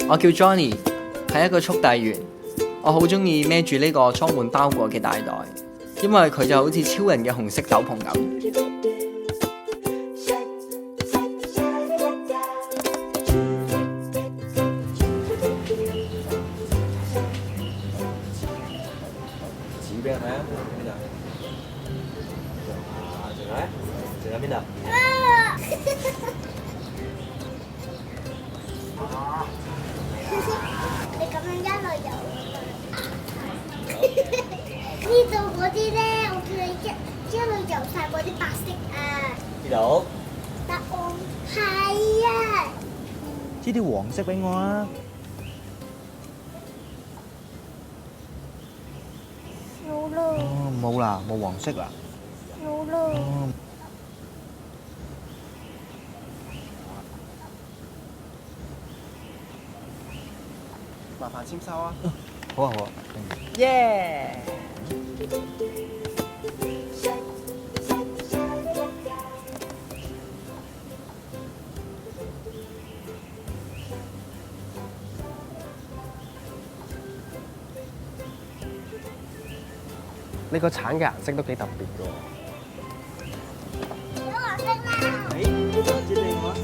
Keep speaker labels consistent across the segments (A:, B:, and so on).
A: 我叫 Johnny， 係一個速遞員。我好中意孭住呢個裝滿包裹嘅大袋，因為佢就好似超人嘅紅色斗篷咁。
B: 指俾人睇啊！邊度？啊，仲有咧？仲有邊度？
C: 你咁樣一路游，呢度嗰啲咧，我叫你一路游晒嗰啲白色啊！
B: 呢度？
C: 答案係啊！
D: 支條黃色俾我啊！
C: 冇咯，
D: 哦，冇啦，冇黃色啦。
C: 冇咯。
D: 哦，
B: 麻煩簽收啊！
D: 好啊好啊。
A: 耶！
B: 呢個橙嘅顏色都幾特別㗎喎。
C: 有黃色啦！
B: 指定我。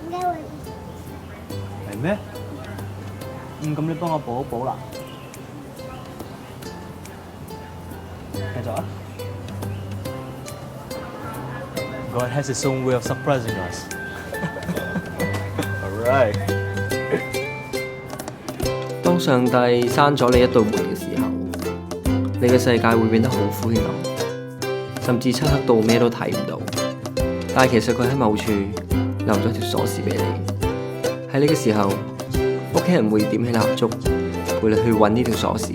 C: 點解會？
D: 係咩？咁你幫我補一補啦。繼續啊。God has his own way of surprising us.
B: All right。
A: 當上帝閂咗你一道門嘅時候，你嘅世界會變得好灰暗，甚至漆黑到咩都睇唔到。但係其實佢喺某處留咗條鎖匙俾你。喺呢個時候，屋企人會點起蠟燭，陪你去揾呢條鎖匙。